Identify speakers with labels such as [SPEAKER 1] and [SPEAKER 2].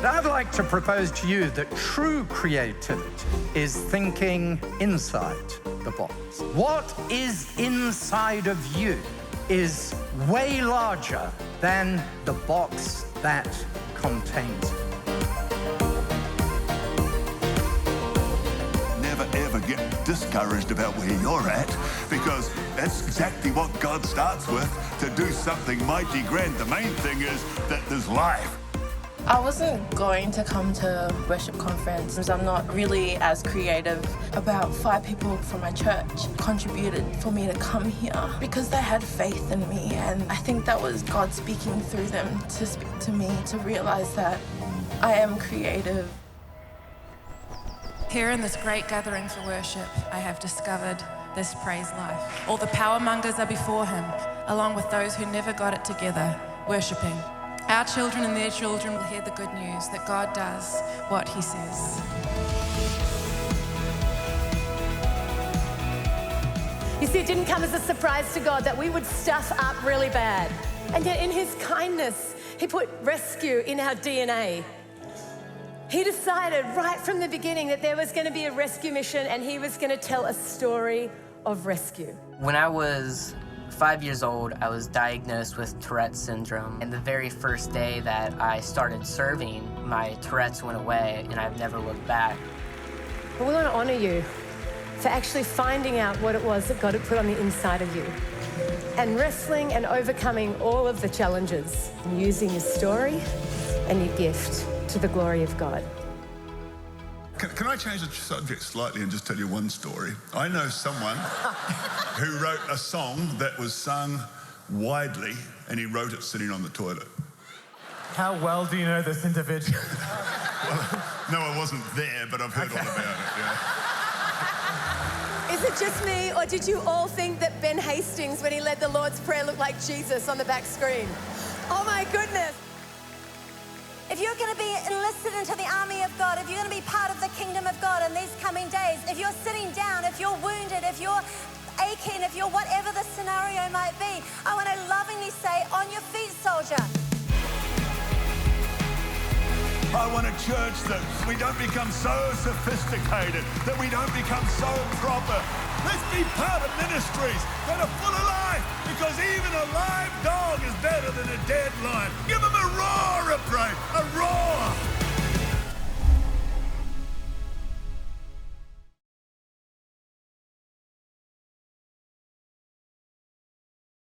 [SPEAKER 1] I'd like to propose to you that true creativity is thinking inside the box. What is inside of you is way larger than the box that contains it.
[SPEAKER 2] Never ever get discouraged about where you're at, because that's exactly what God starts with, to do something mighty grand. The main thing is that there's life.
[SPEAKER 3] I wasn't going to come to worship conference because I'm not really as creative. About 5 people from my church contributed for me to come here because they had faith in me, and I think that was God speaking through them to speak to me, to realize that I am creative.
[SPEAKER 4] Here in this great gathering for worship, I have discovered this praise life. All the power mongers are before him, along with those who never got it together, worshiping. Our children and their children will hear the good news that God does what he says.
[SPEAKER 5] You see, it didn't come as a surprise to God that we would stuff up really bad. And yet in his kindness, he put rescue in our DNA. He decided right from the beginning that there was going to be a rescue mission, and he was going to tell a story of rescue.
[SPEAKER 6] When I was 5 years old, I was diagnosed with Tourette's syndrome. And the very first day that I started serving, my Tourette's went away, and I've never looked back.
[SPEAKER 5] But we want to honor you for actually finding out what it was that God had put on the inside of you, and wrestling and overcoming all of the challenges, and using your story and your gift to the glory of God.
[SPEAKER 2] Can I change the subject slightly and just tell you one story? I know someone who wrote a song that was sung widely, and he wrote it sitting on the toilet.
[SPEAKER 7] How well do you know this individual?
[SPEAKER 2] Well, no, I wasn't there, but I've heard all about it, yeah.
[SPEAKER 5] Is it just me, or did you all think that Ben Hastings, when he led the Lord's Prayer, looked like Jesus on the back screen? Oh my goodness.
[SPEAKER 8] If you're going to be enlisted into the army of God, if you're going to be part of the kingdom of God in these coming days, if you're sitting down, if you're wounded, if you're aching, if you're whatever the scenario might be, I want to lovingly say, on your feet, soldier.
[SPEAKER 2] I want a church that we don't become so sophisticated, that we don't become so proper. Let's be part of ministries that are full of life, because even a live dog is better than a dead lion. Give them a roar of praise, a roar.